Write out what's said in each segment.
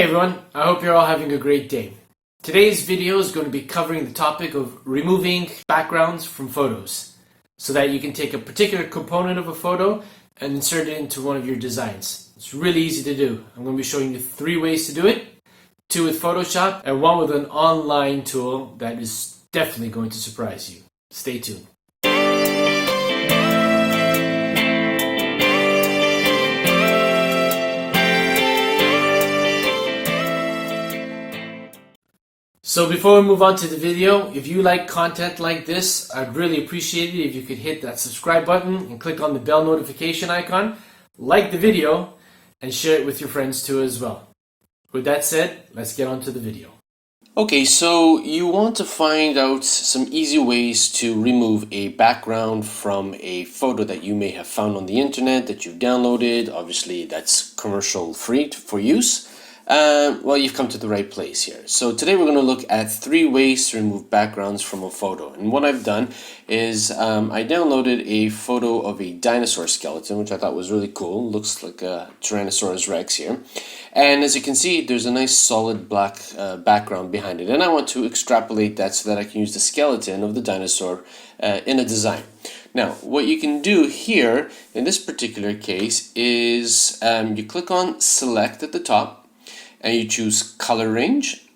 Hey everyone, I hope you're all having a great day. Today's video is going to be covering the topic of removing backgrounds from photos so that you can take a particular component of a photo and insert it into one of your designs. It's really easy to do. I'm going to be showing you 3 ways to do it, 2 with Photoshop and 1 with an online tool that is definitely going to surprise you. Stay tuned. So before we move on to the video, if you like content like this, I'd really appreciate it if you could hit that subscribe button and click on the bell notification icon, like the video, and share it with your friends too as well. With that said, let's get on to the video. Okay, so you want to find out some easy ways to remove a background from a photo that you may have found on the internet that you've downloaded. Obviously, that's commercial free for use. Well, you've come to the right place here. So today we're going to look at 3 ways to remove backgrounds from a photo. And what I've done is I downloaded a photo of a dinosaur skeleton, which I thought was really cool. Looks like a Tyrannosaurus Rex here. And as you can see, there's a nice solid black background behind it. And I want to extrapolate that so that I can use the skeleton of the dinosaur in a design. Now, what you can do here in this particular case is you click on Select at the top, and you choose color range,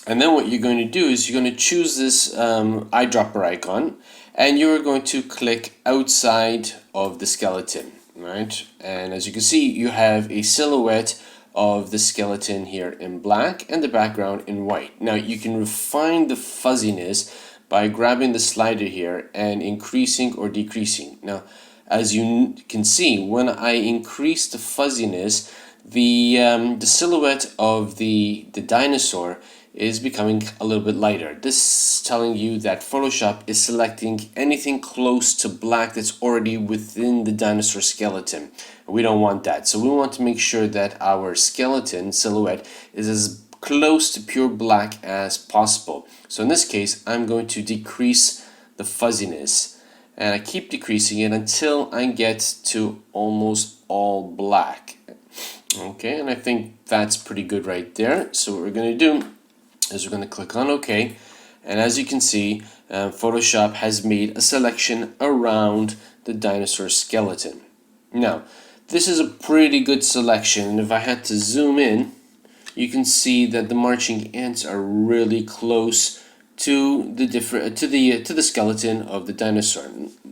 and then what you're going to do is you're going to choose this eyedropper icon, and you're going to click outside of the skeleton, right? And as you can see, you have a silhouette of the skeleton here in black and the background in white. Now you can refine the fuzziness by grabbing the slider here and increasing or decreasing. Now as you can see, when I increase the fuzziness, the silhouette of the dinosaur is becoming a little bit lighter. This is telling you that Photoshop is selecting anything close to black that's already within the dinosaur skeleton. We don't want that. So we want to make sure that our skeleton silhouette is as close to pure black as possible. So in this case, I'm going to decrease the fuzziness, and I keep decreasing it until I get to almost all black. Okay, and I think that's pretty good right there. So what we're going to do is we're going to click on OK, and as you can see, Photoshop has made a selection around the dinosaur skeleton. Now, this is a pretty good selection, and if I had to zoom in, you can see that the marching ants are really close to the skeleton of the dinosaur.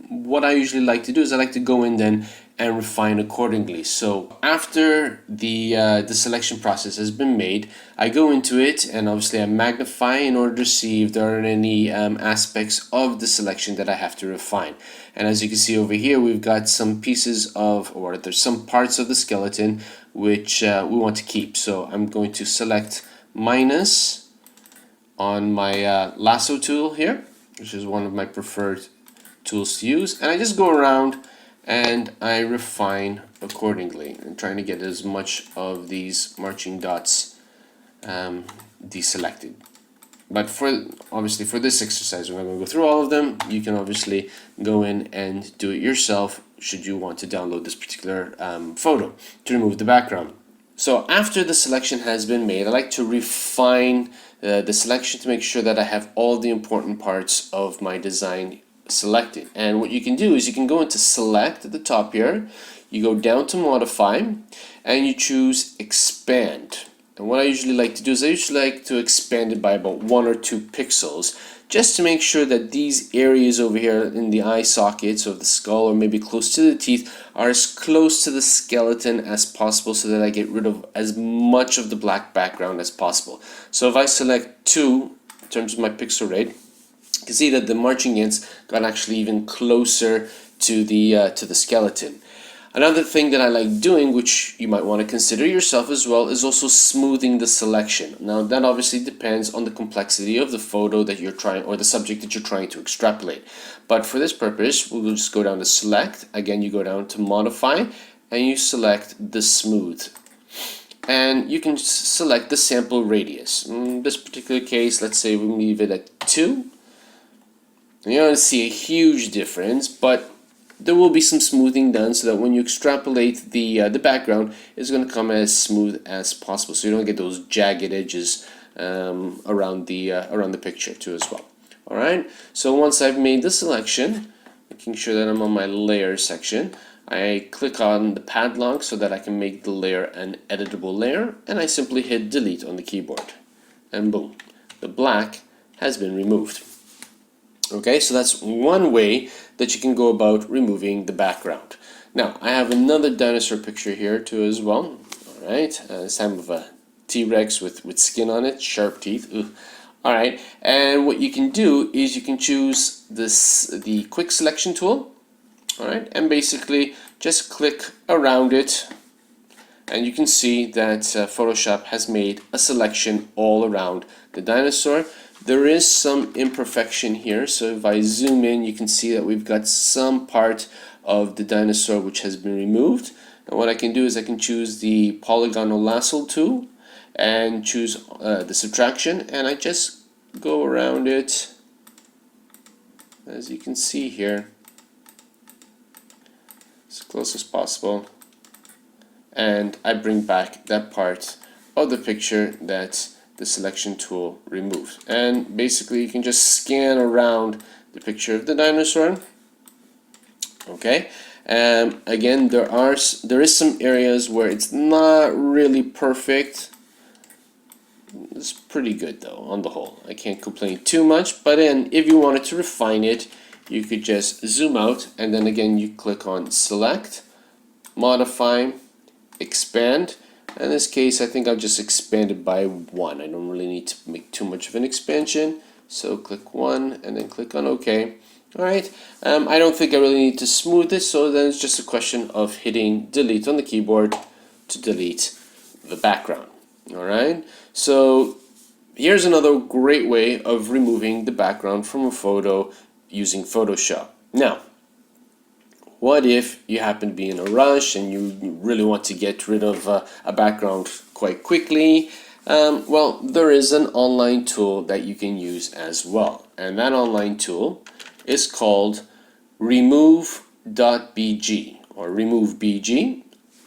What I usually like to do is I like to go in then and refine accordingly. So after the selection process has been made, I go into it and obviously I magnify in order to see if there are any aspects of the selection that I have to refine. And as you can see over here, we've got some pieces of, or there's some parts of the skeleton which we want to keep. So I'm going to select minus on my lasso tool here, which is one of my preferred tools to use, and I just go around and I refine accordingly and trying to get as much of these marching dots deselected. But obviously for this exercise, we're not going to go through all of them. You can obviously go in and do it yourself should you want to download this particular photo to remove the background. So after the selection has been made, I like to refine the selection to make sure that I have all the important parts of my design selected. And what you can do is you can go into Select at the top here, you go down to Modify, and you choose Expand. And what I usually like to do is I usually like to expand it by about 1 or 2 pixels, just to make sure that these areas over here in the eye sockets of the skull, or maybe close to the teeth, are as close to the skeleton as possible so that I get rid of as much of the black background as possible. So if I select 2 in terms of my pixel rate, you can see that the marching ants got actually even closer to the skeleton. Another thing that I like doing, which you might want to consider yourself as well, is also smoothing the selection. Now that obviously depends on the complexity of the photo that you're trying, or the subject that you're trying to extrapolate. But for this purpose, we will just go down to Select. Again, you go down to Modify, and you select the Smooth. And you can select the sample radius. In this particular case, let's say we leave it at 2. You're going to see a huge difference, but there will be some smoothing done so that when you extrapolate the background, it's going to come as smooth as possible, so you don't get those jagged edges around the picture too as well. All right. So once I've made the selection, making sure that I'm on my layer section, I click on the padlock so that I can make the layer an editable layer, and I simply hit delete on the keyboard, and boom, the black has been removed. Okay, so that's one way that you can go about removing the background. Now, I have another dinosaur picture here too as well. All right, this time of a T-Rex with skin on it, sharp teeth. Ugh. All right, and what you can do is you can choose the quick selection tool. All right, and basically just click around it, and you can see that Photoshop has made a selection all around the dinosaur. There is some imperfection here, so if I zoom in, you can see that we've got some part of the dinosaur which has been removed. And what I can do is I can choose the polygonal lasso tool and choose the subtraction, and I just go around it, as you can see here, as close as possible, and I bring back that part of the picture that the selection tool removed. And basically you can just scan around the picture of the dinosaur. Okay, again, there is some areas where it's not really perfect. It's pretty good though on the whole. I can't complain too much, but then if you wanted to refine it, you could just zoom out, and then again you click on select, modify, expand. In this case, I think I'll just expand it by 1. I don't really need to make too much of an expansion, so click 1 and then click on OK. Alright, I don't think I really need to smooth this, so then it's just a question of hitting delete on the keyboard to delete the background. Alright, so here's another great way of removing the background from a photo using Photoshop. Now, what if you happen to be in a rush and you really want to get rid of a background quite quickly? Well, there is an online tool that you can use as well, and that online tool is called remove.bg or remove.bg,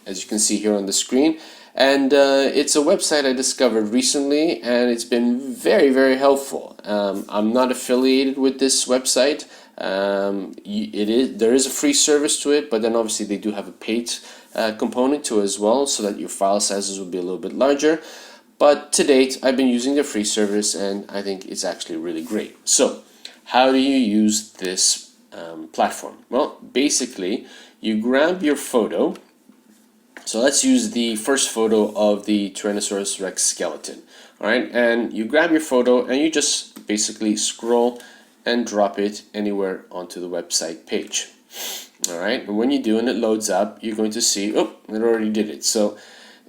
as you can see here on the screen. And it's a website I discovered recently, and it's been very, very helpful. I'm not affiliated with this website. There is a free service to it, but then obviously they do have a paid component to it as well, so that your file sizes will be a little bit larger. But to date, I've been using the free service, and I think it's actually really great. So, how do you use this platform? Well, basically, you grab your photo. So let's use the first photo of the Tyrannosaurus Rex skeleton. Alright, and you grab your photo and you just basically scroll and drop it anywhere onto the website page. Alright, and when you do and it loads up, you're going to see, oh, it already did it. So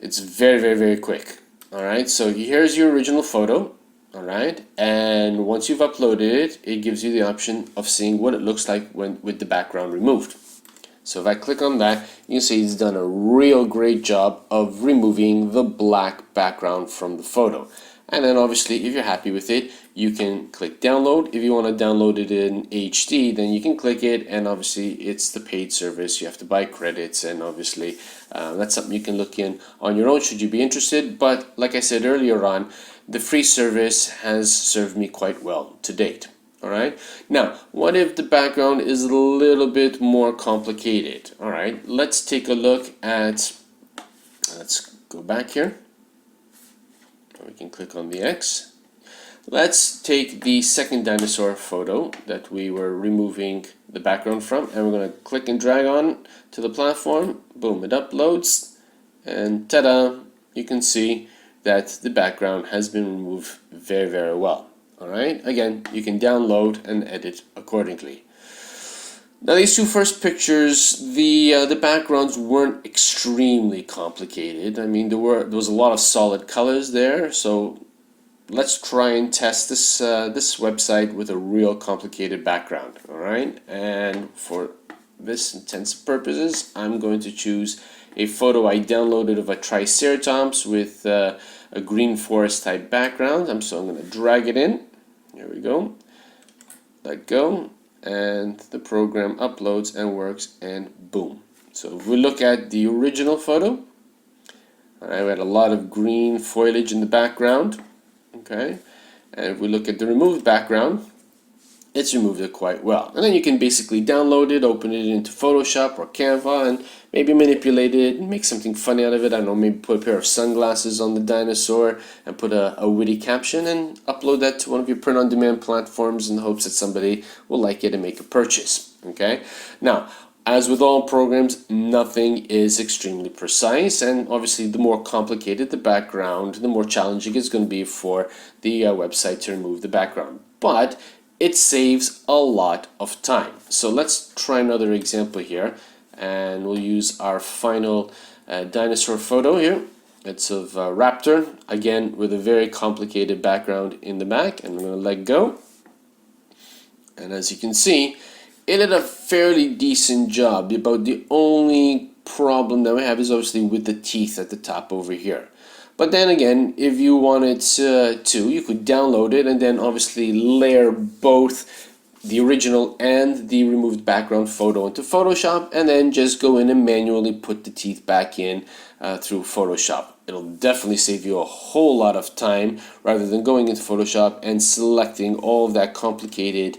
it's very, very, very quick. Alright, so here's your original photo. Alright, and once you've uploaded it, it gives you the option of seeing what it looks like with the background removed. So if I click on that, you can see it's done a real great job of removing the black background from the photo. And then obviously, if you're happy with it, you can click download. If you want to download it in HD, then you can click it, and obviously it's the paid service. You have to buy credits, and obviously that's something you can look in on your own should you be interested. But like I said earlier on, the free service has served me quite well to date. Alright, now what if the background is a little bit more complicated? Alright, let's take a look at, let's go back here. We can click on the X. Let's take the second dinosaur photo that we were removing the background from, and we're going to click and drag on to the platform. Boom, it uploads, and ta-da, you can see that the background has been removed very, very well. Alright, again, you can download and edit accordingly. Now these two first pictures, the backgrounds weren't extremely complicated. I mean, there was a lot of solid colors there, so let's try and test this website with a real complicated background. Alright, and for this intents purposes, I'm going to choose a photo I downloaded of a Triceratops with a green forest type background. So I'm going to drag it in. Here we go. Let go. and the program uploads and works, and boom. So if we look at the original photo, I had a lot of green foliage in the background, okay, and if we look at the removed background, it's removed it quite well. And then you can basically download it, open it into Photoshop or Canva, and maybe manipulate it and make something funny out of it. I don't know, maybe put a pair of sunglasses on the dinosaur and put a witty caption and upload that to one of your print-on-demand platforms in the hopes that somebody will like it and make a purchase. Okay? Now, as with all programs, nothing is extremely precise, and obviously the more complicated the background, the more challenging it's going to be for the website to remove the background. But it saves a lot of time. So let's try another example here, and we'll use our final dinosaur photo here. It's of a raptor, again with a very complicated background in the back, and I'm going to let go. And as you can see, it did a fairly decent job. About the only problem that we have is obviously with the teeth at the top over here. But then again, if you wanted to, you could download it and then obviously layer both the original and the removed background photo into Photoshop, and then just go in and manually put the teeth back in through Photoshop. It'll definitely save you a whole lot of time rather than going into Photoshop and selecting all of that complicated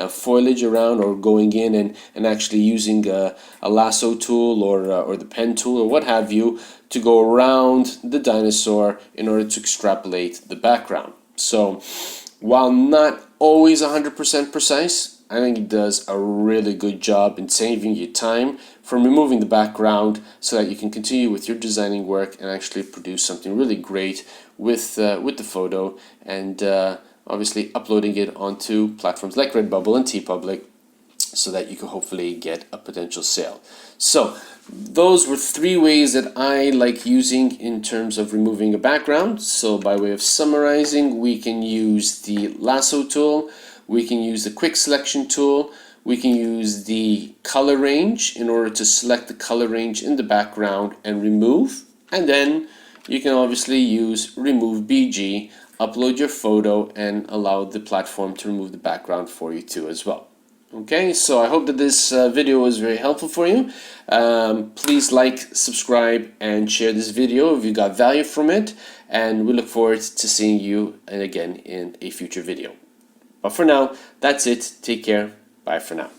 foliage around, or going in and actually using a lasso tool or the pen tool or what have you to go around the dinosaur in order to extrapolate the background. So while not always 100% precise, I think it does a really good job in saving you time from removing the background so that you can continue with your designing work and actually produce something really great with the photo, and obviously uploading it onto platforms like Redbubble and TeePublic so that you can hopefully get a potential sale. So those were 3 ways that I like using in terms of removing a background. So by way of summarizing, we can use the lasso tool, we can use the quick selection tool, we can use the color range in order to select the color range in the background and remove, and then you can obviously use remove BG, upload your photo, and allow the platform to remove the background for you too as well. Okay, so I hope that this video was very helpful for you. Please like, subscribe, and share this video if you got value from it, and we look forward to seeing you again in a future video. But for now, that's it. Take care. Bye for now.